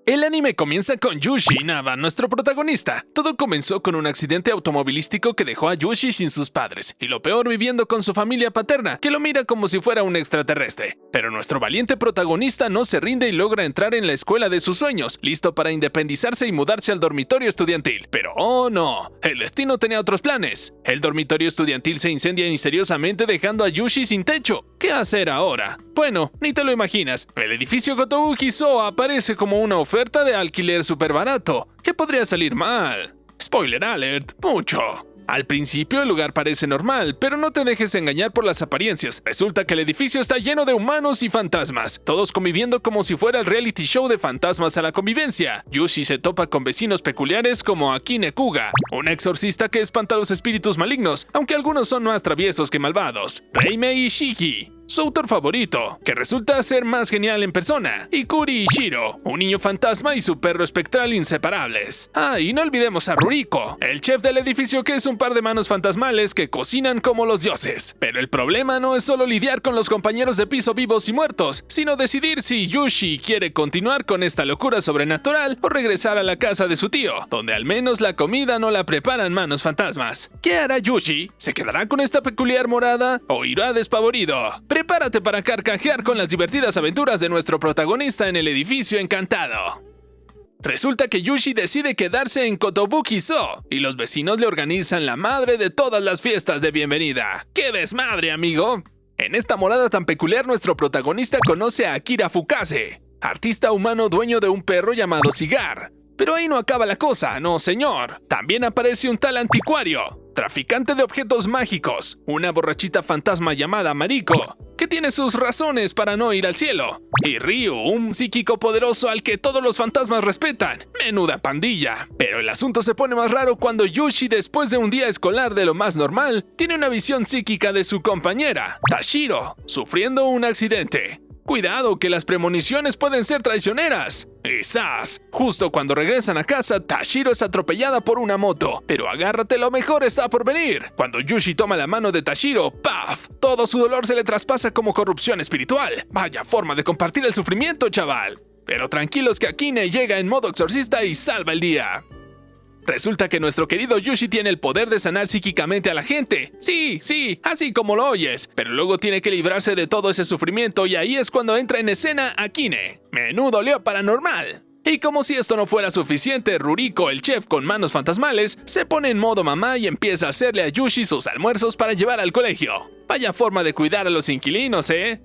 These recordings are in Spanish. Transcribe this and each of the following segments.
El anime comienza con Yushi Naba, nuestro protagonista. Todo comenzó con un accidente automovilístico que dejó a Yushi sin sus padres, y lo peor viviendo con su familia paterna, que lo mira como si fuera un extraterrestre. Pero nuestro valiente protagonista no se rinde y logra entrar en la escuela de sus sueños, listo para independizarse y mudarse al dormitorio estudiantil. Pero ¡oh no! El destino tenía otros planes. El dormitorio estudiantil se incendia misteriosamente dejando a Yushi sin techo. ¿Qué hacer ahora? Bueno, ni te lo imaginas. El edificio Kotobuki-so aparece como una oferta de alquiler súper barato. ¿Qué podría salir mal? Spoiler alert, mucho. Al principio el lugar parece normal, pero no te dejes engañar por las apariencias. Resulta que el edificio está lleno de humanos y fantasmas, todos conviviendo como si fuera el reality show de fantasmas a la convivencia. Yushi se topa con vecinos peculiares como Akine Kuga, una exorcista que espanta a los espíritus malignos, aunque algunos son más traviesos que malvados. Reimei Ishiki, su autor favorito, que resulta ser más genial en persona, y Kuri Ishiro, un niño fantasma y su perro espectral inseparables. Ah, y no olvidemos a Ruriko, el chef del edificio que es un par de manos fantasmales que cocinan como los dioses. Pero el problema no es solo lidiar con los compañeros de piso vivos y muertos, sino decidir si Yushi quiere continuar con esta locura sobrenatural o regresar a la casa de su tío, donde al menos la comida no la preparan manos fantasmas. ¿Qué hará Yushi? ¿Se quedará con esta peculiar morada o irá despavorido? Prepárate para carcajear con las divertidas aventuras de nuestro protagonista en el edificio encantado. Resulta que Yushi decide quedarse en Kotobuki-so y los vecinos le organizan la madre de todas las fiestas de bienvenida. ¡Qué desmadre, amigo! En esta morada tan peculiar nuestro protagonista conoce a Akira Fukase, artista humano dueño de un perro llamado Cigar. Pero ahí no acaba la cosa, no señor. También aparece un tal anticuario, traficante de objetos mágicos, una borrachita fantasma llamada Mariko, que tiene sus razones para no ir al cielo, y Ryu, un psíquico poderoso al que todos los fantasmas respetan. Menuda pandilla. Pero el asunto se pone más raro cuando Yushi, después de un día escolar de lo más normal, tiene una visión psíquica de su compañera, Tashiro, sufriendo un accidente. Cuidado, que las premoniciones pueden ser traicioneras. Y ¡zas! Justo cuando regresan a casa, Tashiro es atropellada por una moto. Pero agárrate, lo mejor está por venir. Cuando Yushi toma la mano de Tashiro, ¡paf! Todo su dolor se le traspasa como corrupción espiritual. Vaya forma de compartir el sufrimiento, chaval. Pero tranquilos que Akine llega en modo exorcista y salva el día. Resulta que nuestro querido Yushi tiene el poder de sanar psíquicamente a la gente. Sí, así como lo oyes. Pero luego tiene que librarse de todo ese sufrimiento y ahí es cuando entra en escena Akine. Menudo lío paranormal. Y como si esto no fuera suficiente, Ruriko, el chef con manos fantasmales, se pone en modo mamá y empieza a hacerle a Yushi sus almuerzos para llevar al colegio. Vaya forma de cuidar a los inquilinos, ¿eh?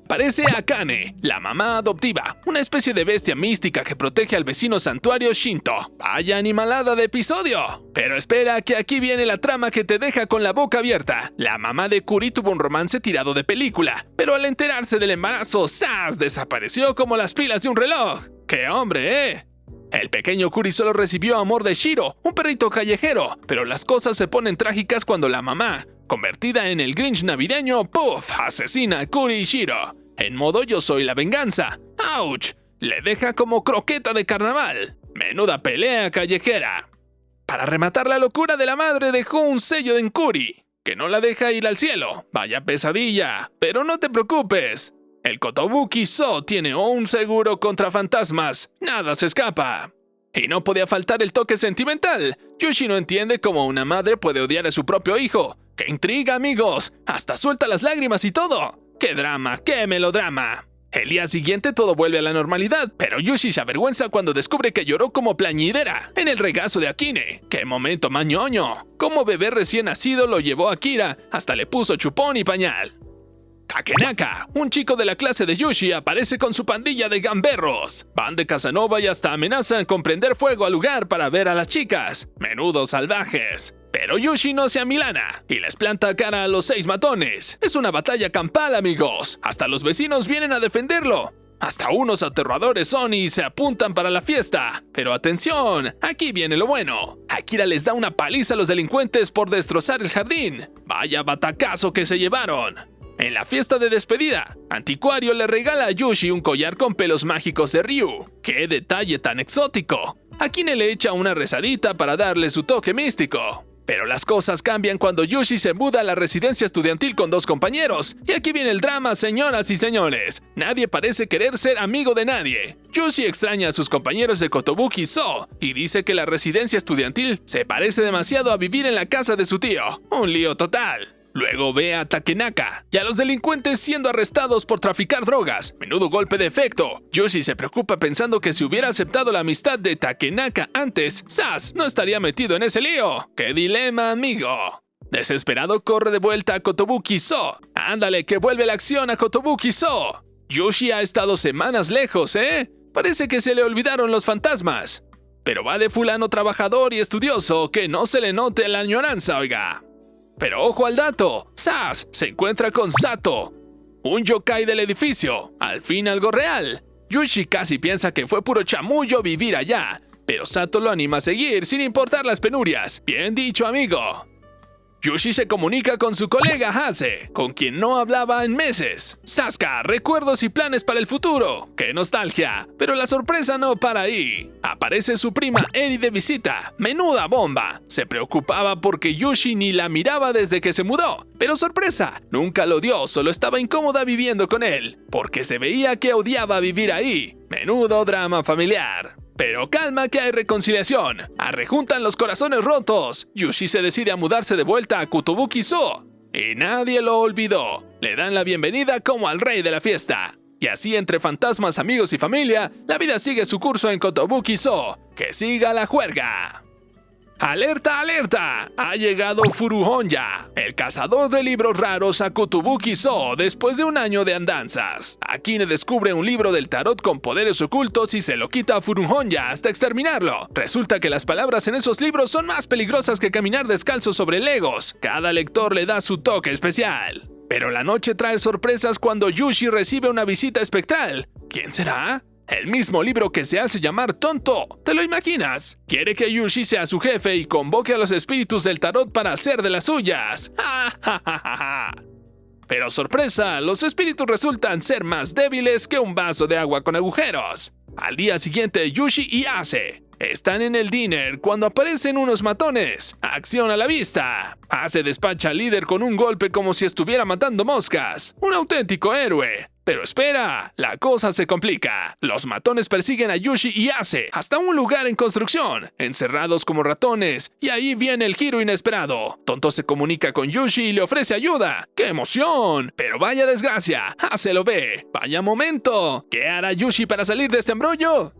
Aparece Akane, la mamá adoptiva, una especie de bestia mística que protege al vecino santuario Shinto. ¡Vaya animalada de episodio! Pero espera, que aquí viene la trama que te deja con la boca abierta. La mamá de Kuri tuvo un romance tirado de película, pero al enterarse del embarazo, ¡zas!, desapareció como las pilas de un reloj. ¡Qué hombre, eh! El pequeño Kuri solo recibió amor de Shiro, un perrito callejero, pero las cosas se ponen trágicas cuando la mamá, convertida en el Grinch navideño, ¡puf!, asesina a Kuri y Shiro. En modo yo soy la venganza. ¡Auch! Le deja como croqueta de carnaval. Menuda pelea callejera. Para rematar la locura de la madre dejó un sello en Kuri, que no la deja ir al cielo. Vaya pesadilla. Pero no te preocupes. El Kotobuki-so tiene un seguro contra fantasmas. Nada se escapa. Y no podía faltar el toque sentimental. Yushi no entiende cómo una madre puede odiar a su propio hijo. ¡Qué intriga, amigos! Hasta suelta las lágrimas y todo. ¡Qué drama! ¡Qué melodrama! El día siguiente todo vuelve a la normalidad, pero Yushi se avergüenza cuando descubre que lloró como plañidera en el regazo de Akine. ¡Qué momento mañoño! Como bebé recién nacido lo llevó Akira, hasta le puso chupón y pañal. Takenaka, un chico de la clase de Yushi, aparece con su pandilla de gamberros. Van de Casanova y hasta amenazan con prender fuego al lugar para ver a las chicas. Menudos salvajes. Pero Yushi no se amilana y les planta cara a los 6 matones. Es una batalla campal, amigos. Hasta los vecinos vienen a defenderlo. Hasta unos aterradores son y se apuntan para la fiesta. Pero atención, aquí viene lo bueno. Akira les da una paliza a los delincuentes por destrozar el jardín. Vaya batacazo que se llevaron. En la fiesta de despedida, Anticuario le regala a Yushi un collar con pelos mágicos de Ryu. ¡Qué detalle tan exótico! Akine le echa una rezadita para darle su toque místico. Pero las cosas cambian cuando Yushi se muda a la residencia estudiantil con 2 compañeros. Y aquí viene el drama, señoras y señores. Nadie parece querer ser amigo de nadie. Yushi extraña a sus compañeros de Kotobuki So y dice que la residencia estudiantil se parece demasiado a vivir en la casa de su tío. Un lío total. Luego ve a Takenaka y a los delincuentes siendo arrestados por traficar drogas. Menudo golpe de efecto. Yushi se preocupa pensando que si hubiera aceptado la amistad de Takenaka antes, Sas no estaría metido en ese lío. ¡Qué dilema, amigo! Desesperado corre de vuelta a Kotobuki So. ¡Ándale, que vuelve la acción a Kotobuki So! Yushi ha estado semanas lejos, ¿eh? Parece que se le olvidaron los fantasmas. Pero va de fulano trabajador y estudioso que no se le note la añoranza, oiga. Pero ojo al dato, Sas se encuentra con Sato, un yokai del edificio, al fin algo real. Yushi casi piensa que fue puro chamullo vivir allá, pero Sato lo anima a seguir sin importar las penurias. Bien dicho, amigo. Yushi se comunica con su colega Hase, con quien no hablaba en meses. Sasuke, recuerdos y planes para el futuro. ¡Qué nostalgia! Pero la sorpresa no para ahí. Aparece su prima Eri de visita. ¡Menuda bomba! Se preocupaba porque Yushi ni la miraba desde que se mudó. Pero sorpresa, nunca lo odió, solo estaba incómoda viviendo con él, porque se veía que odiaba vivir ahí. Menudo drama familiar. Pero calma que hay reconciliación. Arrejuntan los corazones rotos. Yushi se decide a mudarse de vuelta a Kotobuki So. Y nadie lo olvidó. Le dan la bienvenida como al rey de la fiesta. Y así entre fantasmas, amigos y familia, la vida sigue su curso en Kotobuki So. ¡Que siga la juerga! ¡Alerta, alerta! Ha llegado Furuhonya, el cazador de libros raros a Kotobuki So después de un año de andanzas. Akine descubre un libro del tarot con poderes ocultos y se lo quita a Furuhonya hasta exterminarlo. Resulta que las palabras en esos libros son más peligrosas que caminar descalzo sobre legos. Cada lector le da su toque especial. Pero la noche trae sorpresas cuando Yushi recibe una visita espectral. ¿Quién será? El mismo libro que se hace llamar Tonto. ¿Te lo imaginas? Quiere que Yushi sea su jefe y convoque a los espíritus del tarot para hacer de las suyas. ¡Ja, ja, ja, ja, ja! Pero sorpresa, los espíritus resultan ser más débiles que un vaso de agua con agujeros. Al día siguiente, Yushi y Ase están en el diner cuando aparecen unos matones. ¡Acción a la vista! Ase despacha al líder con un golpe como si estuviera matando moscas. Un auténtico héroe. Pero espera, la cosa se complica. Los matones persiguen a Yushi y Ase hasta un lugar en construcción, encerrados como ratones, y ahí viene el giro inesperado. Tonto se comunica con Yushi y le ofrece ayuda. ¡Qué emoción! Pero vaya desgracia, Ase lo ve. ¡Vaya momento! ¿Qué hará Yushi para salir de este embrollo?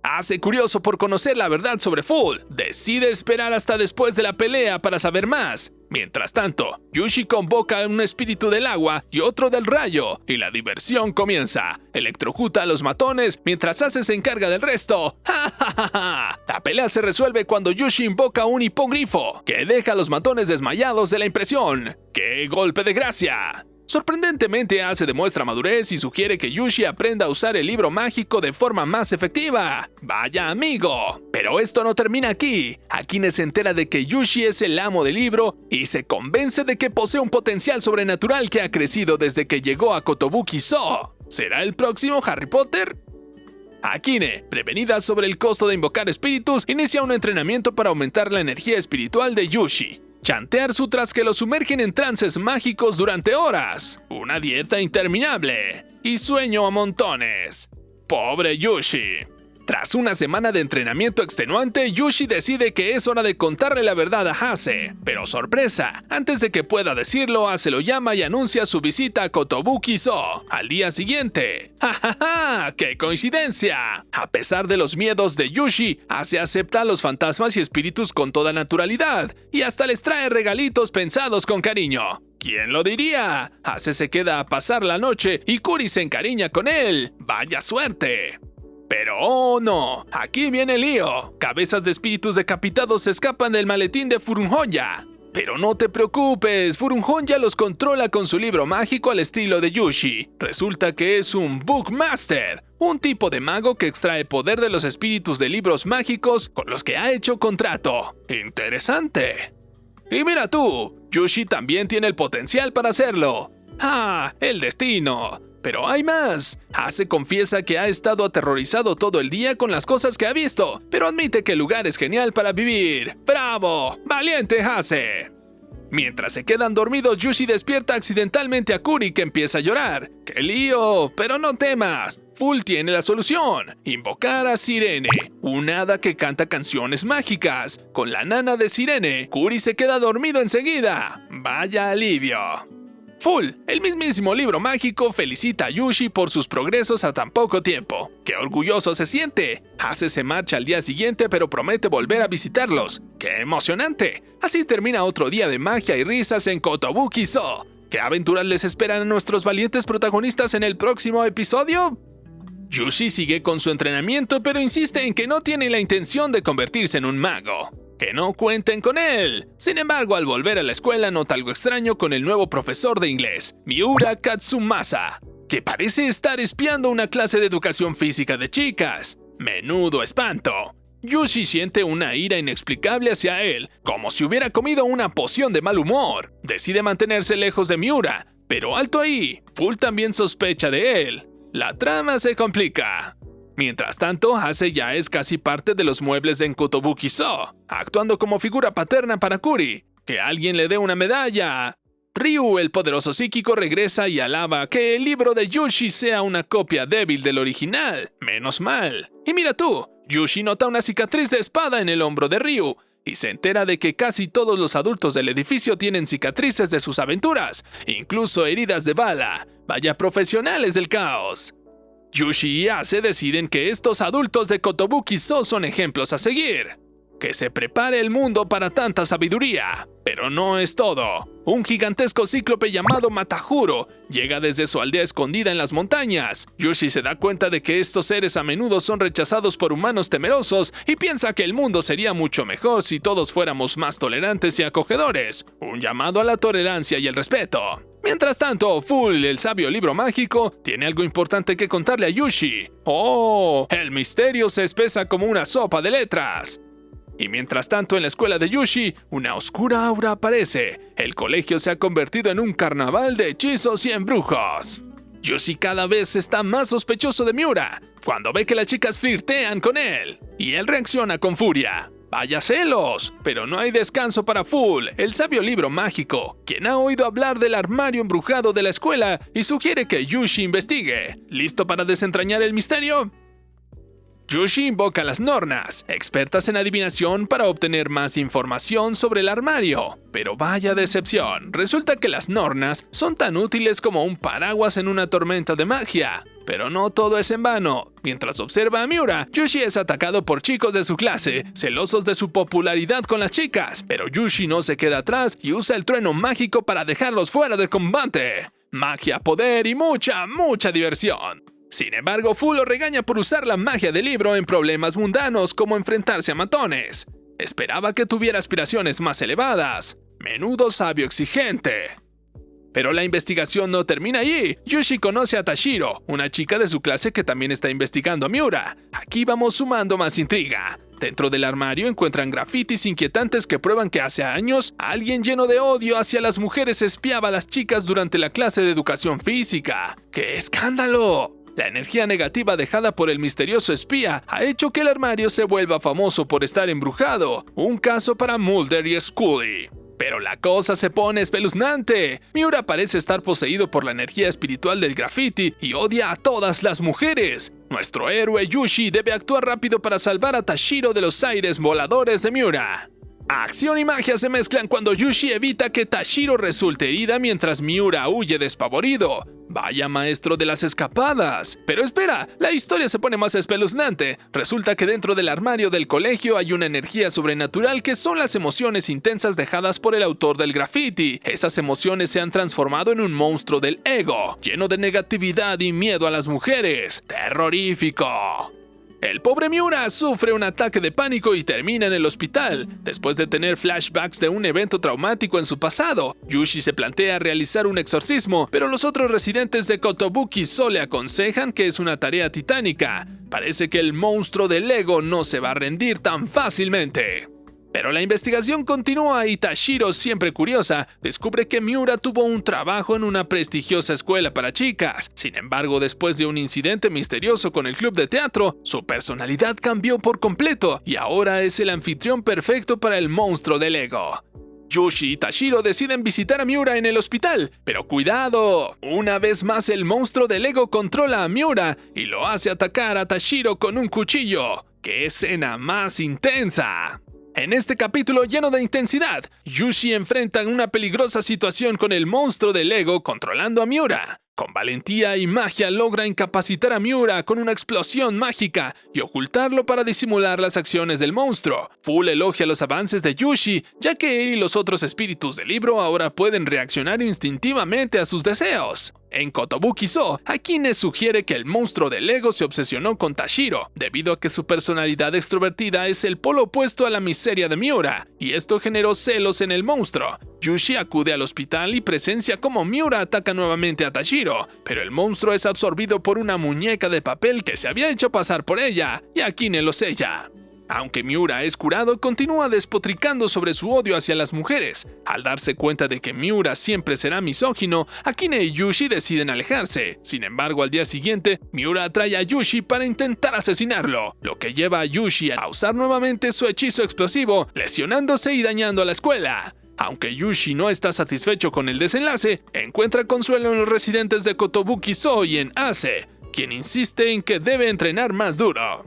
Ase, curioso por conocer la verdad sobre Full, decide esperar hasta después de la pelea para saber más. Mientras tanto, Yushi convoca a un espíritu del agua y otro del rayo, y la diversión comienza. Electrocuta a los matones mientras Ase se encarga del resto. ¡Ja, ja, ja, ja! La pelea se resuelve cuando Yushi invoca un hipogrifo, que deja a los matones desmayados de la impresión. ¡Qué golpe de gracia! Sorprendentemente, Ase demuestra madurez y sugiere que Yushi aprenda a usar el libro mágico de forma más efectiva. ¡Vaya amigo! Pero esto no termina aquí. Akine se entera de que Yushi es el amo del libro y se convence de que posee un potencial sobrenatural que ha crecido desde que llegó a Kotobuki So. ¿Será el próximo Harry Potter? Akine, prevenida sobre el costo de invocar espíritus, inicia un entrenamiento para aumentar la energía espiritual de Yushi. Chantear sutras que lo sumergen en trances mágicos durante horas, una dieta interminable y sueño a montones. ¡Pobre Yushi! Tras una semana de entrenamiento extenuante, Yushi decide que es hora de contarle la verdad a Ase. Pero sorpresa, antes de que pueda decirlo, Ase lo llama y anuncia su visita a Kotobuki So al día siguiente. ¡Ja, ja, ja! ¡Qué coincidencia! A pesar de los miedos de Yushi, Ase acepta a los fantasmas y espíritus con toda naturalidad y hasta les trae regalitos pensados con cariño. ¿Quién lo diría? Ase se queda a pasar la noche y Kuri se encariña con él. ¡Vaya suerte! Pero ¡oh no! Aquí viene el lío. Cabezas de espíritus decapitados se escapan del maletín de Furuhonya. Pero no te preocupes, Furuhonya los controla con su libro mágico al estilo de Yushi. Resulta que es un Bookmaster, un tipo de mago que extrae poder de los espíritus de libros mágicos con los que ha hecho contrato. ¡Interesante! Y mira tú, Yushi también tiene el potencial para hacerlo. ¡Ah! El destino. Pero hay más. Hase confiesa que ha estado aterrorizado todo el día con las cosas que ha visto, pero admite que el lugar es genial para vivir. ¡Bravo! ¡Valiente Hase! Mientras se quedan dormidos, Yushi despierta accidentalmente a Kuri, que empieza a llorar. ¡Qué lío! Pero no temas. Full tiene la solución. Invocar a Sirene, una hada que canta canciones mágicas. Con la nana de Sirene, Kuri se queda dormido enseguida. ¡Vaya alivio! Full, el mismísimo libro mágico, felicita a Yushi por sus progresos a tan poco tiempo. ¡Qué orgulloso se siente! Hase se marcha al día siguiente, pero promete volver a visitarlos. ¡Qué emocionante! Así termina otro día de magia y risas en Kotobuki So. ¿Qué aventuras les esperan a nuestros valientes protagonistas en el próximo episodio? Yushi sigue con su entrenamiento, pero insiste en que no tiene la intención de convertirse en un mago. ¡Que no cuenten con él! Sin embargo, al volver a la escuela nota algo extraño con el nuevo profesor de inglés, Miura Katsumasa, que parece estar espiando una clase de educación física de chicas. ¡Menudo espanto! Yushi siente una ira inexplicable hacia él, como si hubiera comido una poción de mal humor. Decide mantenerse lejos de Miura, pero alto ahí, Full también sospecha de él. La trama se complica. Mientras tanto, Hase ya es casi parte de los muebles en Kotobuki So, actuando como figura paterna para Kuri. ¡Que alguien le dé una medalla! Ryu, el poderoso psíquico, regresa y alaba que el libro de Yushi sea una copia débil del original. ¡Menos mal! Y mira tú, Yushi nota una cicatriz de espada en el hombro de Ryu, y se entera de que casi todos los adultos del edificio tienen cicatrices de sus aventuras, incluso heridas de bala. ¡Vaya profesionales del caos! Yushi y Hase deciden que estos adultos de Kotobuki So son ejemplos a seguir. Que se prepare el mundo para tanta sabiduría. Pero no es todo. Un gigantesco cíclope llamado Matahuro llega desde su aldea escondida en las montañas. Yushi se da cuenta de que estos seres a menudo son rechazados por humanos temerosos y piensa que el mundo sería mucho mejor si todos fuéramos más tolerantes y acogedores. Un llamado a la tolerancia y el respeto. Mientras tanto, Full, el sabio libro mágico, tiene algo importante que contarle a Yushi. ¡Oh! El misterio se espesa como una sopa de letras. Y mientras tanto, en la escuela de Yushi, una oscura aura aparece. El colegio se ha convertido en un carnaval de hechizos y embrujos. Yushi cada vez está más sospechoso de Miura, cuando ve que las chicas flirtean con él. Y él reacciona con furia. ¡Vaya celos! Pero no hay descanso para Full, el sabio libro mágico, quien ha oído hablar del armario embrujado de la escuela y sugiere que Yushi investigue. ¿Listo para desentrañar el misterio? Yushi invoca a las Nornas, expertas en adivinación, para obtener más información sobre el armario. Pero vaya decepción, resulta que las Nornas son tan útiles como un paraguas en una tormenta de magia. Pero no todo es en vano. Mientras observa a Miura, Yushi es atacado por chicos de su clase, celosos de su popularidad con las chicas. Pero Yushi no se queda atrás y usa el trueno mágico para dejarlos fuera del combate. Magia, poder y mucha diversión. Sin embargo, Full lo regaña por usar la magia del libro en problemas mundanos como enfrentarse a matones. Esperaba que tuviera aspiraciones más elevadas. Menudo sabio exigente. Pero la investigación no termina allí. Yushi conoce a Tashiro, una chica de su clase que también está investigando a Miura. Aquí vamos sumando más intriga. Dentro del armario encuentran grafitis inquietantes que prueban que hace años alguien lleno de odio hacia las mujeres espiaba a las chicas durante la clase de educación física. ¡Qué escándalo! La energía negativa dejada por el misterioso espía ha hecho que el armario se vuelva famoso por estar embrujado. Un caso para Mulder y Scully. Pero la cosa se pone espeluznante. Miura parece estar poseído por la energía espiritual del graffiti y odia a todas las mujeres. Nuestro héroe Yushi debe actuar rápido para salvar a Tashiro de los aires voladores de Miura. Acción y magia se mezclan cuando Yushi evita que Tashiro resulte herida mientras Miura huye despavorido. Vaya maestro de las escapadas. Pero espera, la historia se pone más espeluznante. Resulta que dentro del armario del colegio hay una energía sobrenatural que son las emociones intensas dejadas por el autor del graffiti. Esas emociones se han transformado en un monstruo del ego, lleno de negatividad y miedo a las mujeres. ¡Terrorífico! El pobre Miura sufre un ataque de pánico y termina en el hospital, después de tener flashbacks de un evento traumático en su pasado. Yushi se plantea realizar un exorcismo, pero los otros residentes de Kotobuki So le aconsejan que es una tarea titánica. Parece que el monstruo del ego no se va a rendir tan fácilmente. Pero la investigación continúa y Tashiro, siempre curiosa, descubre que Miura tuvo un trabajo en una prestigiosa escuela para chicas. Sin embargo, después de un incidente misterioso con el club de teatro, su personalidad cambió por completo y ahora es el anfitrión perfecto para el monstruo del ego. Yushi y Tashiro deciden visitar a Miura en el hospital, pero cuidado, una vez más el monstruo del ego controla a Miura y lo hace atacar a Tashiro con un cuchillo. ¡Qué escena más intensa! En este capítulo lleno de intensidad, Yushi enfrenta una peligrosa situación con el monstruo del ego controlando a Miura. Con valentía y magia logra incapacitar a Miura con una explosión mágica y ocultarlo para disimular las acciones del monstruo. Full elogia los avances de Yushi, ya que él y los otros espíritus del libro ahora pueden reaccionar instintivamente a sus deseos. En Kotobuki-so, Akine sugiere que el monstruo del ego se obsesionó con Tashiro, debido a que su personalidad extrovertida es el polo opuesto a la miseria de Miura, y esto generó celos en el monstruo. Yushi acude al hospital y presencia cómo Miura ataca nuevamente a Tashiro, pero el monstruo es absorbido por una muñeca de papel que se había hecho pasar por ella, y Akine lo sella. Aunque Miura es curado, continúa despotricando sobre su odio hacia las mujeres. Al darse cuenta de que Miura siempre será misógino, Akine y Yushi deciden alejarse. Sin embargo, al día siguiente, Miura atrae a Yushi para intentar asesinarlo, lo que lleva a Yushi a usar nuevamente su hechizo explosivo, lesionándose y dañando a la escuela. Aunque Yushi no está satisfecho con el desenlace, encuentra consuelo en los residentes de Kotobuki-so y en Ase, quien insiste en que debe entrenar más duro.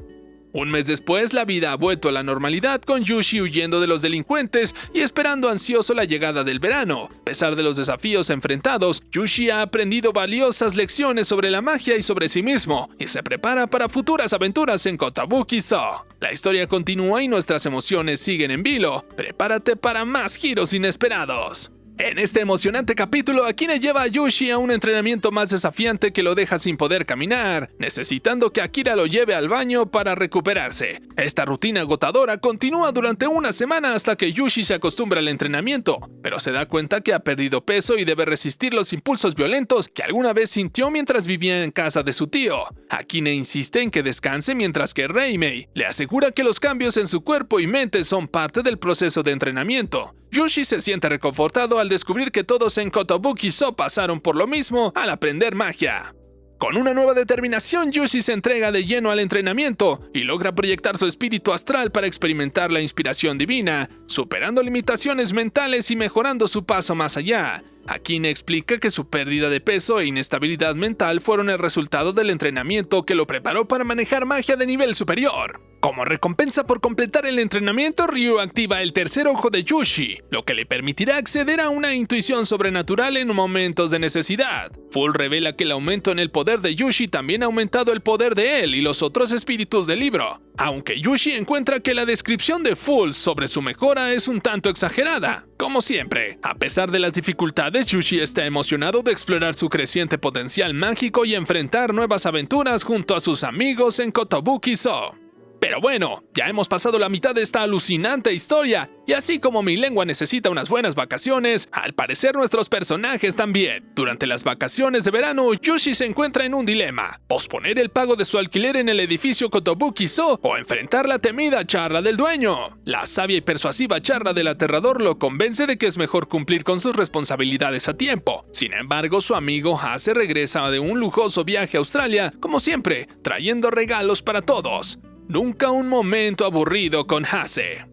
Un mes después, la vida ha vuelto a la normalidad con Yushi huyendo de los delincuentes y esperando ansioso la llegada del verano. A pesar de los desafíos enfrentados, Yushi ha aprendido valiosas lecciones sobre la magia y sobre sí mismo, y se prepara para futuras aventuras en Kotobuki-so. La historia continúa y nuestras emociones siguen en vilo. Prepárate para más giros inesperados. En este emocionante capítulo, Akine lleva a Yushi a un entrenamiento más desafiante que lo deja sin poder caminar, necesitando que Akira lo lleve al baño para recuperarse. Esta rutina agotadora continúa durante una semana hasta que Yushi se acostumbra al entrenamiento, pero se da cuenta que ha perdido peso y debe resistir los impulsos violentos que alguna vez sintió mientras vivía en casa de su tío. Akine insiste en que descanse mientras que Reimei le asegura que los cambios en su cuerpo y mente son parte del proceso de entrenamiento. Yushi se siente reconfortado al descubrir que todos en Kotobuki-so pasaron por lo mismo al aprender magia. Con una nueva determinación, Yushi se entrega de lleno al entrenamiento y logra proyectar su espíritu astral para experimentar la inspiración divina, superando limitaciones mentales y mejorando su paso más allá. Akine explica que su pérdida de peso e inestabilidad mental fueron el resultado del entrenamiento que lo preparó para manejar magia de nivel superior. Como recompensa por completar el entrenamiento, Ryu activa el tercer ojo de Yushi, lo que le permitirá acceder a una intuición sobrenatural en momentos de necesidad. Full revela que el aumento en el poder de Yushi también ha aumentado el poder de él y los otros espíritus del libro, aunque Yushi encuentra que la descripción de Full sobre su mejora es un tanto exagerada. Como siempre, a pesar de las dificultades, Yushi está emocionado de explorar su creciente potencial mágico y enfrentar nuevas aventuras junto a sus amigos en Kotobuki-so. Pero bueno, ya hemos pasado la mitad de esta alucinante historia, y así como mi lengua necesita unas buenas vacaciones, al parecer nuestros personajes también. Durante las vacaciones de verano, Yushi se encuentra en un dilema: posponer el pago de su alquiler en el edificio Kotobuki-so o enfrentar la temida charla del dueño. La sabia y persuasiva charla del aterrador lo convence de que es mejor cumplir con sus responsabilidades a tiempo. Sin embargo, su amigo Hase regresa de un lujoso viaje a Australia, como siempre, trayendo regalos para todos. Nunca un momento aburrido con Hase.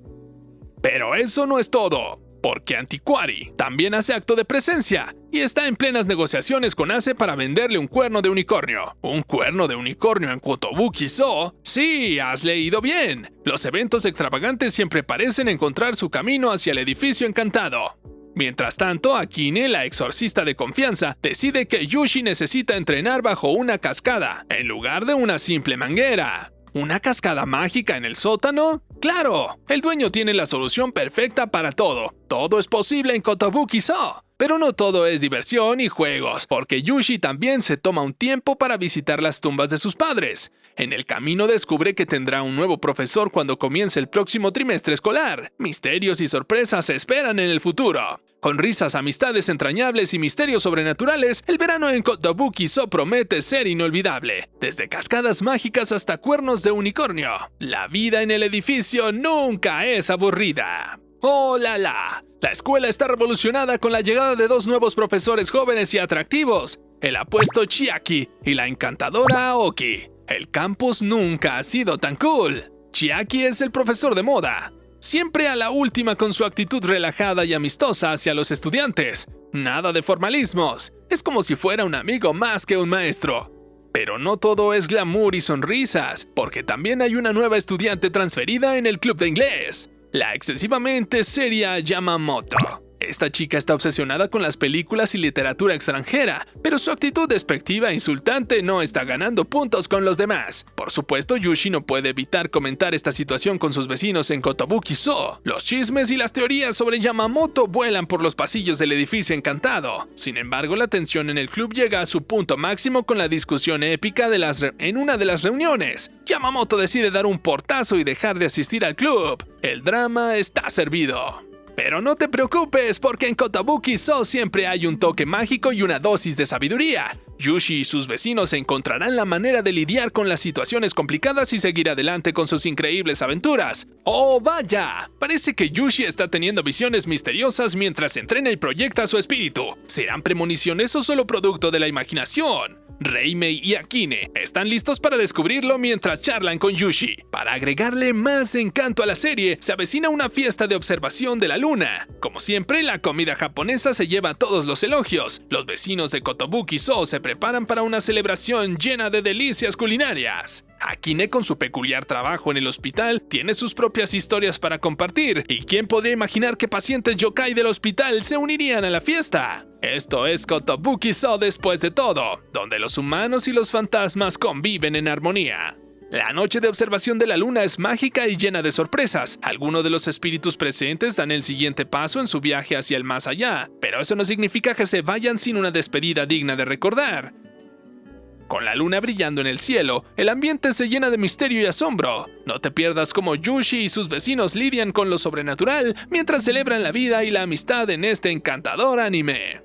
Pero eso no es todo, porque Antiquari también hace acto de presencia y está en plenas negociaciones con Hase para venderle un cuerno de unicornio. ¿Un cuerno de unicornio en Kotobuki-so? Sí, has leído bien. Los eventos extravagantes siempre parecen encontrar su camino hacia el edificio encantado. Mientras tanto, Akine, la exorcista de confianza, decide que Yushi necesita entrenar bajo una cascada, en lugar de una simple manguera. ¿Una cascada mágica en el sótano? ¡Claro! El dueño tiene la solución perfecta para todo. Todo es posible en Kotobuki-so. Pero no todo es diversión y juegos, porque Yushi también se toma un tiempo para visitar las tumbas de sus padres. En el camino descubre que tendrá un nuevo profesor cuando comience el próximo trimestre escolar. Misterios y sorpresas se esperan en el futuro. Con risas, amistades entrañables y misterios sobrenaturales, el verano en Kotobukizo promete ser inolvidable. Desde cascadas mágicas hasta cuernos de unicornio, la vida en el edificio nunca es aburrida. ¡Oh, la! La escuela está revolucionada con la llegada de dos nuevos profesores jóvenes y atractivos, el apuesto Chiaki y la encantadora Aoki. El campus nunca ha sido tan cool. Chiaki es el profesor de moda, siempre a la última con su actitud relajada y amistosa hacia los estudiantes. Nada de formalismos, es como si fuera un amigo más que un maestro. Pero no todo es glamour y sonrisas, porque también hay una nueva estudiante transferida en el club de inglés. La excesivamente seria Yamamoto. Esta chica está obsesionada con las películas y literatura extranjera, pero su actitud despectiva e insultante no está ganando puntos con los demás. Por supuesto, Yushi no puede evitar comentar esta situación con sus vecinos en Kotobukizo. Los chismes y las teorías sobre Yamamoto vuelan por los pasillos del edificio encantado. Sin embargo, la tensión en el club llega a su punto máximo con la discusión épica en una de las reuniones. Yamamoto decide dar un portazo y dejar de asistir al club. El drama está servido. Pero no te preocupes, porque en Kotobukizo siempre hay un toque mágico y una dosis de sabiduría. Yushi y sus vecinos encontrarán la manera de lidiar con las situaciones complicadas y seguir adelante con sus increíbles aventuras. ¡Oh, vaya! Parece que Yushi está teniendo visiones misteriosas mientras entrena y proyecta su espíritu. ¿Serán premoniciones o solo producto de la imaginación? Reimei y Akine están listos para descubrirlo mientras charlan con Yushi. Para agregarle más encanto a la serie, se avecina una fiesta de observación de la luna. Como siempre, la comida japonesa se lleva todos los elogios. Los vecinos de Kotobukizo se preparan para una celebración llena de delicias culinarias. Akine, con su peculiar trabajo en el hospital, tiene sus propias historias para compartir. ¿Y quién podría imaginar que pacientes yokai del hospital se unirían a la fiesta? Esto es Kotobukizo después de todo, donde los humanos y los fantasmas conviven en armonía. La noche de observación de la luna es mágica y llena de sorpresas. Algunos de los espíritus presentes dan el siguiente paso en su viaje hacia el más allá, pero eso no significa que se vayan sin una despedida digna de recordar. Con la luna brillando en el cielo, el ambiente se llena de misterio y asombro. No te pierdas cómo Yushi y sus vecinos lidian con lo sobrenatural mientras celebran la vida y la amistad en este encantador anime.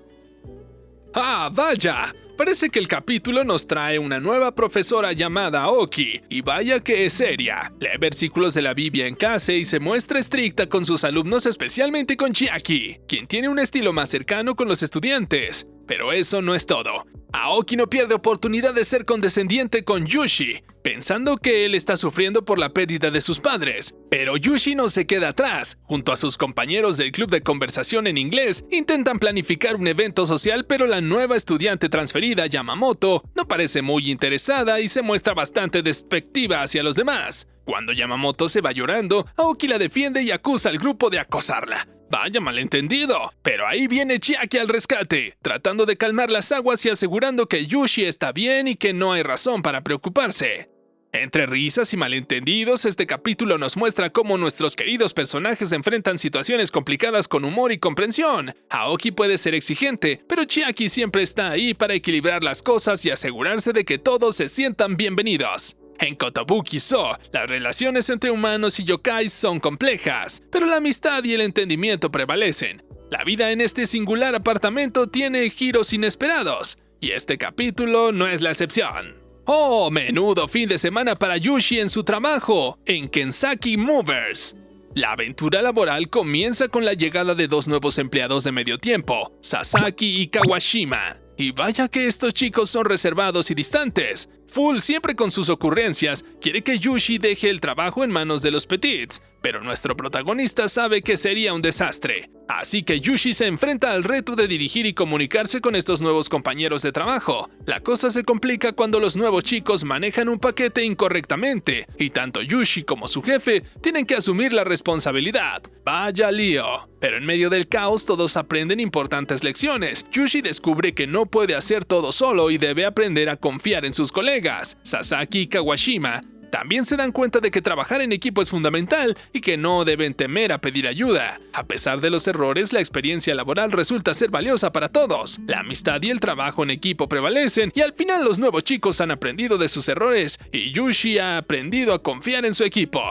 ¡Ah, vaya! Parece que el capítulo nos trae una nueva profesora llamada Aoki, y vaya que es seria. Lee versículos de la Biblia en clase y se muestra estricta con sus alumnos, especialmente con Chiaki, quien tiene un estilo más cercano con los estudiantes. Pero eso no es todo. Aoki no pierde oportunidad de ser condescendiente con Yushi, pensando que él está sufriendo por la pérdida de sus padres. Pero Yushi no se queda atrás. Junto a sus compañeros del club de conversación en inglés, intentan planificar un evento social, pero la nueva estudiante transferida, Yamamoto, no parece muy interesada y se muestra bastante despectiva hacia los demás. Cuando Yamamoto se va llorando, Aoki la defiende y acusa al grupo de acosarla. Vaya malentendido, pero ahí viene Chiaki al rescate, tratando de calmar las aguas y asegurando que Yushi está bien y que no hay razón para preocuparse. Entre risas y malentendidos, este capítulo nos muestra cómo nuestros queridos personajes enfrentan situaciones complicadas con humor y comprensión. Aoki puede ser exigente, pero Chiaki siempre está ahí para equilibrar las cosas y asegurarse de que todos se sientan bienvenidos. En Kotobukizo, las relaciones entre humanos y yokais son complejas, pero la amistad y el entendimiento prevalecen. La vida en este singular apartamento tiene giros inesperados, y este capítulo no es la excepción. ¡Oh, menudo fin de semana para Yushi en su trabajo, en Kensaki Movers! La aventura laboral comienza con la llegada de dos nuevos empleados de medio tiempo, Sasaki y Kawashima. Y vaya que estos chicos son reservados y distantes. Full, siempre con sus ocurrencias, quiere que Yushi deje el trabajo en manos de los Petits, pero nuestro protagonista sabe que sería un desastre. Así que Yushi se enfrenta al reto de dirigir y comunicarse con estos nuevos compañeros de trabajo. La cosa se complica cuando los nuevos chicos manejan un paquete incorrectamente, y tanto Yushi como su jefe tienen que asumir la responsabilidad. Vaya lío. Pero en medio del caos todos aprenden importantes lecciones. Yushi descubre que no puede hacer todo solo y debe aprender a confiar en sus colegas. Sasaki y Kawashima también se dan cuenta de que trabajar en equipo es fundamental y que no deben temer a pedir ayuda. A pesar de los errores, la experiencia laboral resulta ser valiosa para todos. La amistad y el trabajo en equipo prevalecen y al final los nuevos chicos han aprendido de sus errores y Yushi ha aprendido a confiar en su equipo.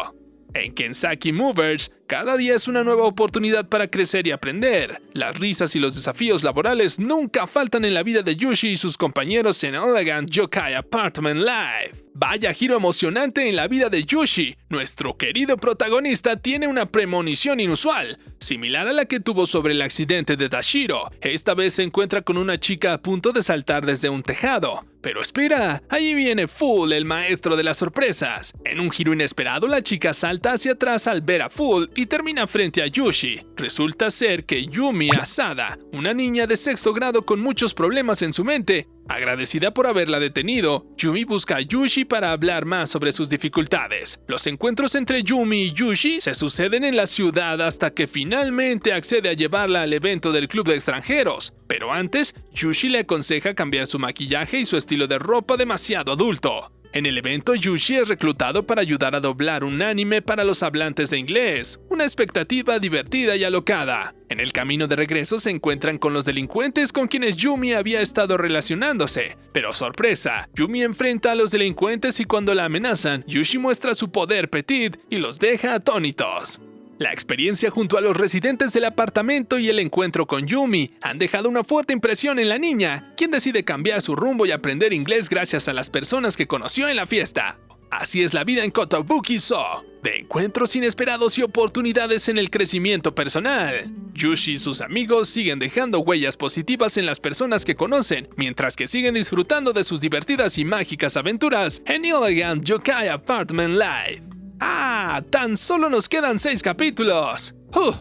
En Kensaki Movers, Cada día es una nueva oportunidad para crecer y aprender. Las risas y los desafíos laborales nunca faltan en la vida de Yushi y sus compañeros en Elegant Yokai Apartment Live. Vaya giro emocionante en la vida de Yushi. Nuestro querido protagonista tiene una premonición inusual, similar a la que tuvo sobre el accidente de Tashiro. Esta vez se encuentra con una chica a punto de saltar desde un tejado. Pero espera, ahí viene Full, el maestro de las sorpresas. En un giro inesperado, la chica salta hacia atrás al ver a Full y termina frente a Yushi. Resulta ser que Yumi Asada, una niña de sexto grado con muchos problemas en su mente, agradecida por haberla detenido, Yumi busca a Yushi para hablar más sobre sus dificultades. Los encuentros entre Yumi y Yushi se suceden en la ciudad hasta que finalmente accede a llevarla al evento del club de extranjeros. Pero antes, Yushi le aconseja cambiar su maquillaje y su estilo de ropa demasiado adulto. En el evento, Yushi es reclutado para ayudar a doblar un anime para los hablantes de inglés, una expectativa divertida y alocada. En el camino de regreso se encuentran con los delincuentes con quienes Yumi había estado relacionándose. Pero sorpresa, Yumi enfrenta a los delincuentes y cuando la amenazan, Yushi muestra su poder petit y los deja atónitos. La experiencia junto a los residentes del apartamento y el encuentro con Yumi han dejado una fuerte impresión en la niña, quien decide cambiar su rumbo y aprender inglés gracias a las personas que conoció en la fiesta. Así es la vida en Kotobuki So, de encuentros inesperados y oportunidades en el crecimiento personal. Yushi y sus amigos siguen dejando huellas positivas en las personas que conocen, mientras que siguen disfrutando de sus divertidas y mágicas aventuras en Elegant Yokai Apartment Live. ¡Ah! ¡Tan solo nos quedan 6 capítulos!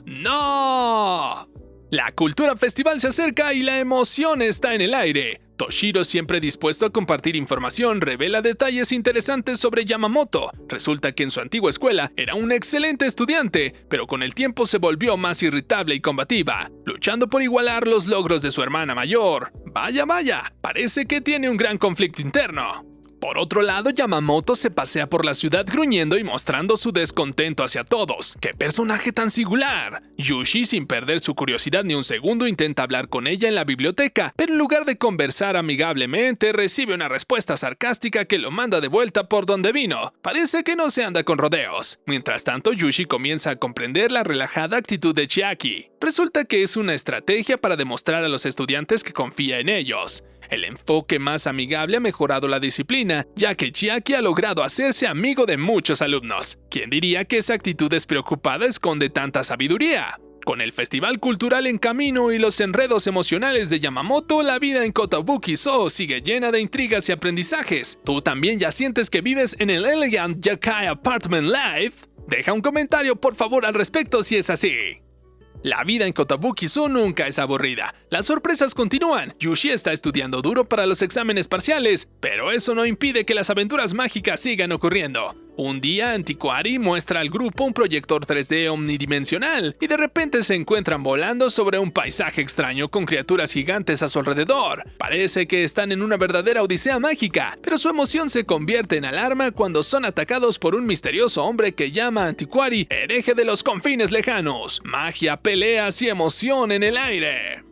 ¡No! La Cultura Festival se acerca y la emoción está en el aire. Toshiro, siempre dispuesto a compartir información, revela detalles interesantes sobre Yamamoto. Resulta que en su antigua escuela era un excelente estudiante, pero con el tiempo se volvió más irritable y combativa, luchando por igualar los logros de su hermana mayor. Vaya, parece que tiene un gran conflicto interno. Por otro lado, Yamamoto se pasea por la ciudad gruñendo y mostrando su descontento hacia todos. ¡Qué personaje tan singular! Yushi, sin perder su curiosidad ni un segundo, intenta hablar con ella en la biblioteca, pero en lugar de conversar amigablemente, recibe una respuesta sarcástica que lo manda de vuelta por donde vino. Parece que no se anda con rodeos. Mientras tanto, Yushi comienza a comprender la relajada actitud de Chiaki. Resulta que es una estrategia para demostrar a los estudiantes que confía en ellos. El enfoque más amigable ha mejorado la disciplina, ya que Chiaki ha logrado hacerse amigo de muchos alumnos. ¿Quién diría que esa actitud despreocupada esconde tanta sabiduría? Con el festival cultural en camino y los enredos emocionales de Yamamoto, la vida en Kotobuki So sigue llena de intrigas y aprendizajes. ¿Tú también ya sientes que vives en el Elegant Yokai Apartment Live? Deja un comentario por favor al respecto si es así. La vida en Kotobuki So nunca es aburrida. Las sorpresas continúan. Yushi está estudiando duro para los exámenes parciales, pero eso no impide que las aventuras mágicas sigan ocurriendo. Un día, Antiquari muestra al grupo un proyector 3D omnidimensional y de repente se encuentran volando sobre un paisaje extraño con criaturas gigantes a su alrededor. Parece que están en una verdadera odisea mágica, pero su emoción se convierte en alarma cuando son atacados por un misterioso hombre que llama a Antiquari hereje de los confines lejanos. Magia, peleas y emoción en el aire.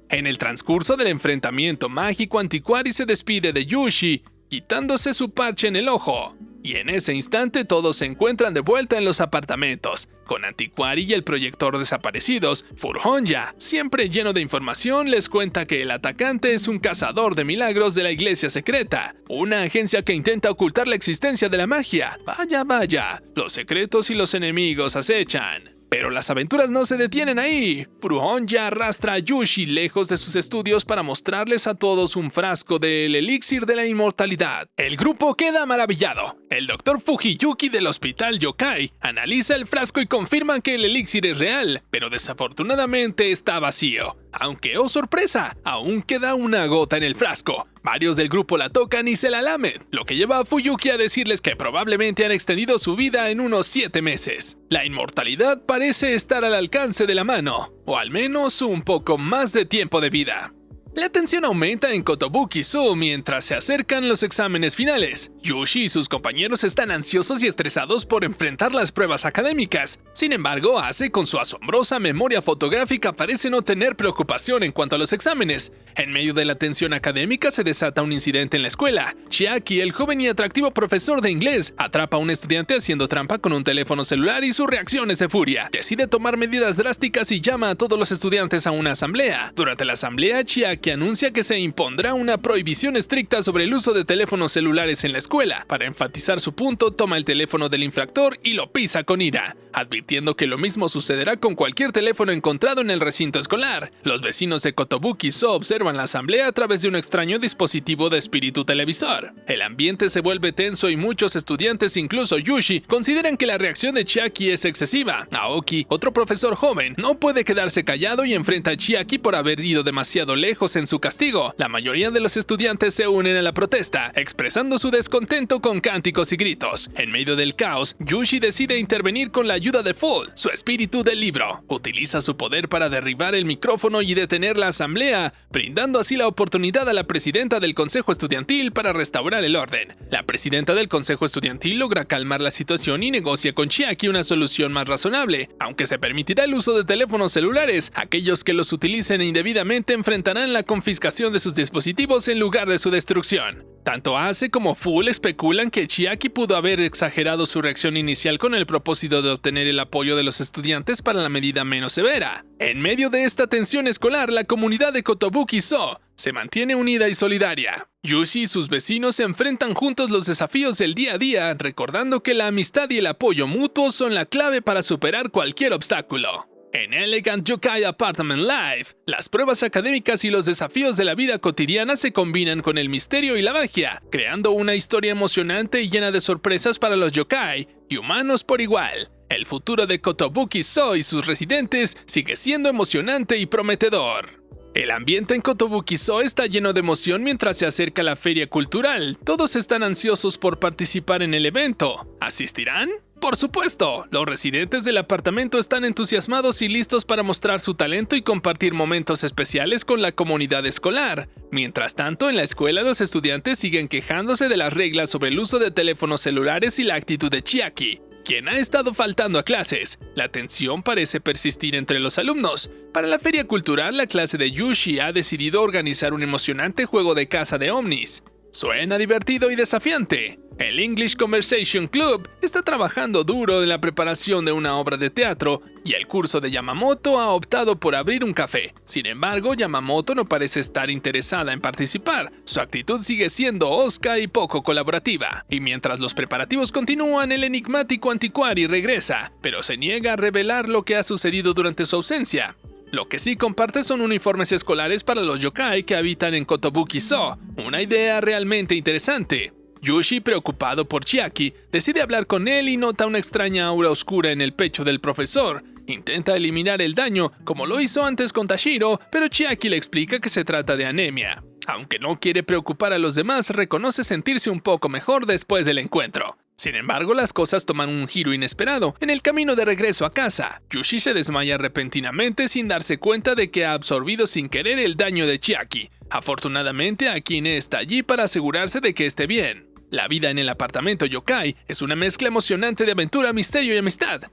En el transcurso del enfrentamiento mágico, Antiquari se despide de Yushi, quitándose su parche en el ojo. Y en ese instante todos se encuentran de vuelta en los apartamentos, con Antiquari y el proyector desaparecidos. Furuhonya, siempre lleno de información, les cuenta que el atacante es un cazador de milagros de la iglesia secreta, una agencia que intenta ocultar la existencia de la magia. Vaya, los secretos y los enemigos acechan. Pero las aventuras no se detienen ahí. Furuhonya arrastra a Yushi lejos de sus estudios para mostrarles a todos un frasco del elixir de la inmortalidad. El grupo queda maravillado. El Dr. Fujiyuki del Hospital Yokai analiza el frasco y confirma que el elixir es real, pero desafortunadamente está vacío. Aunque, oh sorpresa, aún queda una gota en el frasco. Varios del grupo la tocan y se la lamen, lo que lleva a Fuyuki a decirles que probablemente han extendido su vida en unos 7 meses. La inmortalidad parece estar al alcance de la mano, o al menos un poco más de tiempo de vida. La tensión aumenta en Kotobuki-so mientras se acercan los exámenes finales. Yushi y sus compañeros están ansiosos y estresados por enfrentar las pruebas académicas. Sin embargo, Ase, con su asombrosa memoria fotográfica, parece no tener preocupación en cuanto a los exámenes. En medio de la tensión académica se desata un incidente en la escuela. Chiaki, el joven y atractivo profesor de inglés, atrapa a un estudiante haciendo trampa con un teléfono celular y su reacción es de furia. Decide tomar medidas drásticas y llama a todos los estudiantes a una asamblea. Durante la asamblea, Chiaki anuncia que se impondrá una prohibición estricta sobre el uso de teléfonos celulares en la escuela. Para enfatizar su punto, toma el teléfono del infractor y lo pisa con ira, advirtiendo que lo mismo sucederá con cualquier teléfono encontrado en el recinto escolar. Los vecinos de Kotobuki-so observan la asamblea a través de un extraño dispositivo de espíritu televisor. El ambiente se vuelve tenso y muchos estudiantes, incluso Yushi, consideran que la reacción de Chiaki es excesiva. Aoki, otro profesor joven, no puede quedarse callado y enfrenta a Chiaki por haber ido demasiado lejos en su castigo. La mayoría de los estudiantes se unen a la protesta, expresando su descontento con cánticos y gritos. En medio del caos, Yushi decide intervenir con la ayuda de Full, su espíritu del libro. Utiliza su poder para derribar el micrófono y detener la asamblea, brindando así la oportunidad a la presidenta del consejo estudiantil para restaurar el orden. La presidenta del consejo estudiantil logra calmar la situación y negocia con Chiaki una solución más razonable. Aunque se permitirá el uso de teléfonos celulares, aquellos que los utilicen indebidamente enfrentarán la confiscación de sus dispositivos en lugar de su destrucción. Tanto Ase como Full especulan que Chiaki pudo haber exagerado su reacción inicial con el propósito de obtener el apoyo de los estudiantes para la medida menos severa. En medio de esta tensión escolar, la comunidad de Kotobuki-so se mantiene unida y solidaria. Yushi y sus vecinos se enfrentan juntos los desafíos del día a día, recordando que la amistad y el apoyo mutuo son la clave para superar cualquier obstáculo. En Elegant Yokai Apartment Life, las pruebas académicas y los desafíos de la vida cotidiana se combinan con el misterio y la magia, creando una historia emocionante y llena de sorpresas para los yokai y humanos por igual. El futuro de Kotobuki-so y sus residentes sigue siendo emocionante y prometedor. El ambiente en Kotobuki-so está lleno de emoción mientras se acerca la feria cultural. Todos están ansiosos por participar en el evento. ¿Asistirán? Por supuesto, los residentes del apartamento están entusiasmados y listos para mostrar su talento y compartir momentos especiales con la comunidad escolar. Mientras tanto, en la escuela los estudiantes siguen quejándose de las reglas sobre el uso de teléfonos celulares y la actitud de Chiaki, quien ha estado faltando a clases. La tensión parece persistir entre los alumnos. Para la feria cultural, la clase de Yushi ha decidido organizar un emocionante juego de caza de ovnis. Suena divertido y desafiante. El English Conversation Club está trabajando duro en la preparación de una obra de teatro y el curso de Yamamoto ha optado por abrir un café. Sin embargo, Yamamoto no parece estar interesada en participar. Su actitud sigue siendo hosca y poco colaborativa. Y mientras los preparativos continúan, el enigmático anticuari regresa, pero se niega a revelar lo que ha sucedido durante su ausencia. Lo que sí comparte son uniformes escolares para los yokai que habitan en Kotobuki-so, una idea realmente interesante. Yushi, preocupado por Chiaki, decide hablar con él y nota una extraña aura oscura en el pecho del profesor. Intenta eliminar el daño, como lo hizo antes con Tashiro, pero Chiaki le explica que se trata de anemia. Aunque no quiere preocupar a los demás, reconoce sentirse un poco mejor después del encuentro. Sin embargo, las cosas toman un giro inesperado. En el camino de regreso a casa, Yushi se desmaya repentinamente sin darse cuenta de que ha absorbido sin querer el daño de Chiaki. Afortunadamente, Akine está allí para asegurarse de que esté bien. La vida en el apartamento yokai es una mezcla emocionante de aventura, misterio y amistad.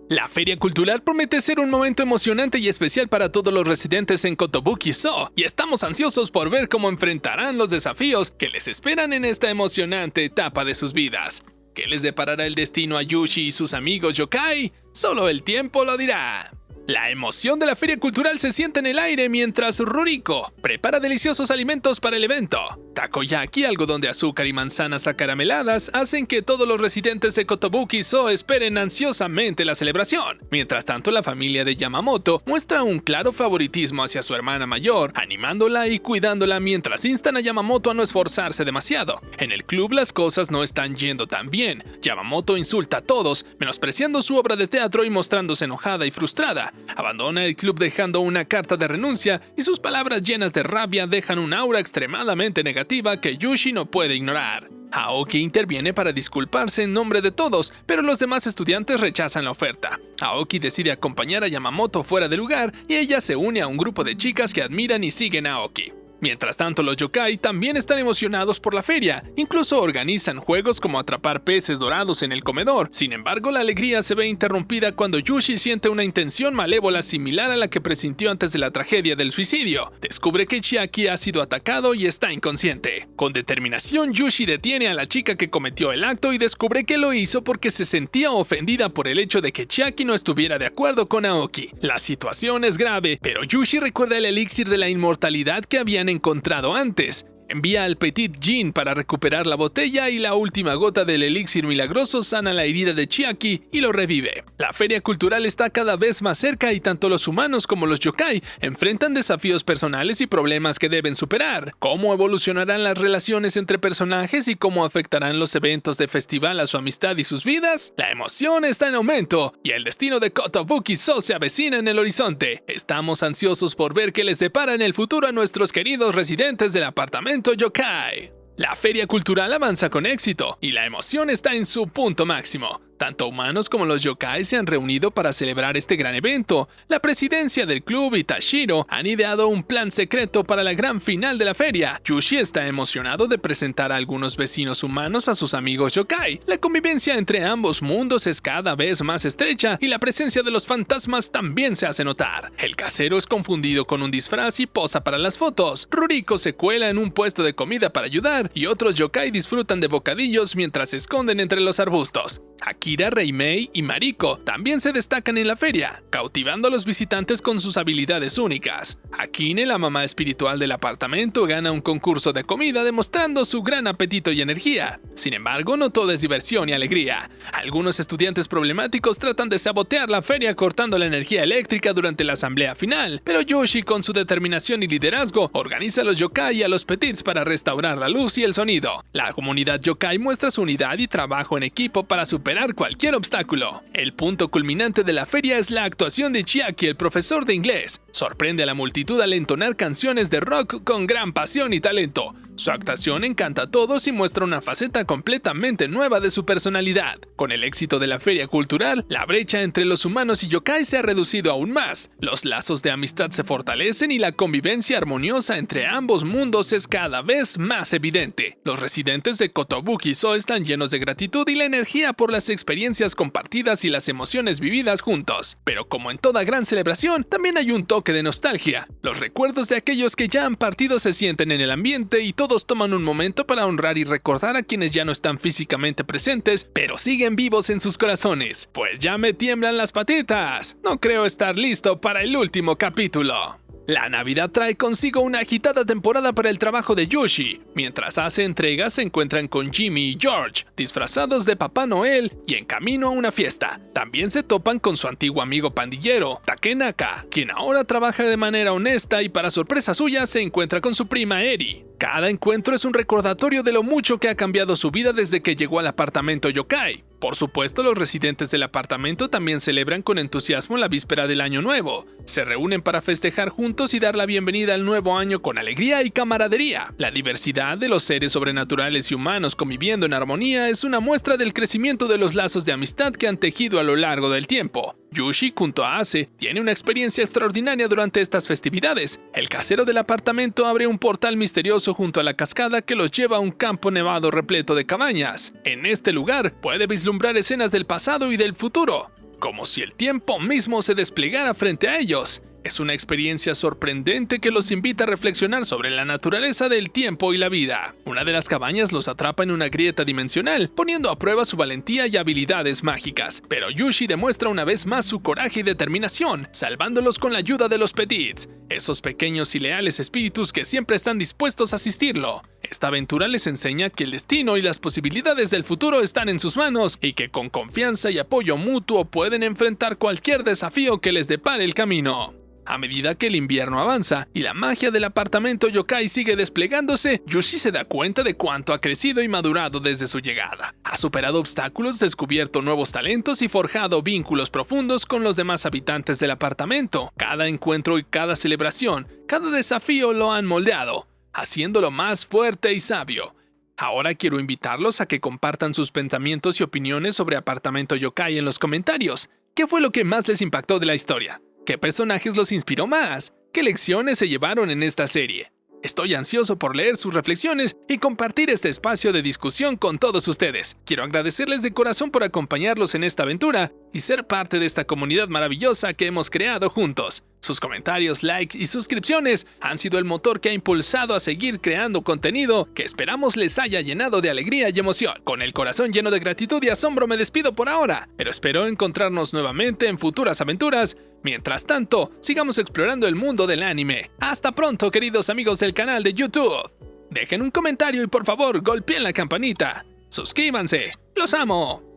La feria cultural promete ser un momento emocionante y especial para todos los residentes en Kotobuki-so, y estamos ansiosos por ver cómo enfrentarán los desafíos que les esperan en esta emocionante etapa de sus vidas. ¿Qué les deparará el destino a Yushi y sus amigos yokai? Solo el tiempo lo dirá. La emoción de la feria cultural se siente en el aire mientras Ruriko prepara deliciosos alimentos para el evento. Takoyaki, algodón de azúcar y manzanas acarameladas hacen que todos los residentes de Kotobuki-so esperen ansiosamente la celebración. Mientras tanto, la familia de Yamamoto muestra un claro favoritismo hacia su hermana mayor, animándola y cuidándola mientras instan a Yamamoto a no esforzarse demasiado. En el club las cosas no están yendo tan bien. Yamamoto insulta a todos, menospreciando su obra de teatro y mostrándose enojada y frustrada. Abandona el club dejando una carta de renuncia y sus palabras llenas de rabia dejan un aura extremadamente negativa que Yushi no puede ignorar. Aoki interviene para disculparse en nombre de todos, pero los demás estudiantes rechazan la oferta. Aoki decide acompañar a Yamamoto fuera del lugar y ella se une a un grupo de chicas que admiran y siguen a Aoki. Mientras tanto, los yokai también están emocionados por la feria, incluso organizan juegos como atrapar peces dorados en el comedor. Sin embargo, la alegría se ve interrumpida cuando Yushi siente una intención malévola similar a la que presintió antes de la tragedia del suicidio. Descubre que Chiaki ha sido atacado y está inconsciente. Con determinación, Yushi detiene a la chica que cometió el acto y descubre que lo hizo porque se sentía ofendida por el hecho de que Chiaki no estuviera de acuerdo con Aoki. La situación es grave, pero Yushi recuerda el elixir de la inmortalidad que habían encontrado antes. Envía al Petit Jin para recuperar la botella y la última gota del elixir milagroso sana la herida de Chiaki y lo revive. La feria cultural está cada vez más cerca y tanto los humanos como los yokai enfrentan desafíos personales y problemas que deben superar. ¿Cómo evolucionarán las relaciones entre personajes y cómo afectarán los eventos de festival a su amistad y sus vidas? La emoción está en aumento y el destino de Kotobukizo se avecina en el horizonte. Estamos ansiosos por ver qué les depara en el futuro a nuestros queridos residentes del apartamento yokai. La feria cultural avanza con éxito y la emoción está en su punto máximo. Tanto humanos como los yokai se han reunido para celebrar este gran evento. La presidencia del club y Tashiro han ideado un plan secreto para la gran final de la feria. Yushi está emocionado de presentar a algunos vecinos humanos a sus amigos yokai. La convivencia entre ambos mundos es cada vez más estrecha y la presencia de los fantasmas también se hace notar. El casero es confundido con un disfraz y posa para las fotos. Ruriko se cuela en un puesto de comida para ayudar y otros yokai disfrutan de bocadillos mientras se esconden entre los arbustos. Akira, Reimei y Mariko también se destacan en la feria, cautivando a los visitantes con sus habilidades únicas. Akine, la mamá espiritual del apartamento, gana un concurso de comida demostrando su gran apetito y energía. Sin embargo, no todo es diversión y alegría. Algunos estudiantes problemáticos tratan de sabotear la feria cortando la energía eléctrica durante la asamblea final, pero Yoshi, con su determinación y liderazgo, organiza a los yokai y a los petits para restaurar la luz y el sonido. La comunidad yokai muestra su unidad y trabajo en equipo para superar cualquier obstáculo. El punto culminante de la feria es la actuación de Chiaki, el profesor de inglés. Sorprende a la multitud al entonar canciones de rock con gran pasión y talento. Su actuación encanta a todos y muestra una faceta completamente nueva de su personalidad. Con el éxito de la feria cultural, la brecha entre los humanos y yokai se ha reducido aún más. Los lazos de amistad se fortalecen y la convivencia armoniosa entre ambos mundos es cada vez más evidente. Los residentes de Kotobukizo están llenos de gratitud y la energía por las experiencias compartidas y las emociones vividas juntos. Pero como en toda gran celebración, también hay un toque de nostalgia. Los recuerdos de aquellos que ya han partido se sienten en el ambiente y todos toman un momento para honrar y recordar a quienes ya no están físicamente presentes, pero siguen vivos en sus corazones. Pues ya me tiemblan las patitas. No creo estar listo para el último capítulo. La Navidad trae consigo una agitada temporada para el trabajo de Yoshi. Mientras hace entregas, se encuentran con Jimmy y George, disfrazados de Papá Noel y en camino a una fiesta. También se topan con su antiguo amigo pandillero, Takenaka, quien ahora trabaja de manera honesta y para sorpresa suya se encuentra con su prima Eri. Cada encuentro es un recordatorio de lo mucho que ha cambiado su vida desde que llegó al apartamento yokai. Por supuesto, los residentes del apartamento también celebran con entusiasmo la víspera del Año Nuevo. Se reúnen para festejar juntos y dar la bienvenida al nuevo año con alegría y camaradería. La diversidad de los seres sobrenaturales y humanos conviviendo en armonía es una muestra del crecimiento de los lazos de amistad que han tejido a lo largo del tiempo. Yushi, junto a Ase, tiene una experiencia extraordinaria durante estas festividades. El casero del apartamento abre un portal misterioso junto a la cascada que los lleva a un campo nevado repleto de cabañas. En este lugar puede vislumbrar escenas del pasado y del futuro, como si el tiempo mismo se desplegara frente a ellos. Es una experiencia sorprendente que los invita a reflexionar sobre la naturaleza del tiempo y la vida. Una de las cabañas los atrapa en una grieta dimensional, poniendo a prueba su valentía y habilidades mágicas. Pero Yushi demuestra una vez más su coraje y determinación, salvándolos con la ayuda de los petits, esos pequeños y leales espíritus que siempre están dispuestos a asistirlo. Esta aventura les enseña que el destino y las posibilidades del futuro están en sus manos y que con confianza y apoyo mutuo pueden enfrentar cualquier desafío que les depare el camino. A medida que el invierno avanza y la magia del apartamento yokai sigue desplegándose, Yushi se da cuenta de cuánto ha crecido y madurado desde su llegada. Ha superado obstáculos, descubierto nuevos talentos y forjado vínculos profundos con los demás habitantes del apartamento. Cada encuentro y cada celebración, cada desafío lo han moldeado, haciéndolo más fuerte y sabio. Ahora quiero invitarlos a que compartan sus pensamientos y opiniones sobre Apartamento Yokai en los comentarios. ¿Qué fue lo que más les impactó de la historia? ¿Qué personajes los inspiró más? ¿Qué lecciones se llevaron en esta serie? Estoy ansioso por leer sus reflexiones y compartir este espacio de discusión con todos ustedes. Quiero agradecerles de corazón por acompañarlos en esta aventura y ser parte de esta comunidad maravillosa que hemos creado juntos. Sus comentarios, likes y suscripciones han sido el motor que ha impulsado a seguir creando contenido que esperamos les haya llenado de alegría y emoción. Con el corazón lleno de gratitud y asombro me despido por ahora, pero espero encontrarnos nuevamente en futuras aventuras. Mientras tanto, sigamos explorando el mundo del anime. ¡Hasta pronto, queridos amigos del canal de YouTube! Dejen un comentario y por favor golpeen la campanita. ¡Suscríbanse! ¡Los amo!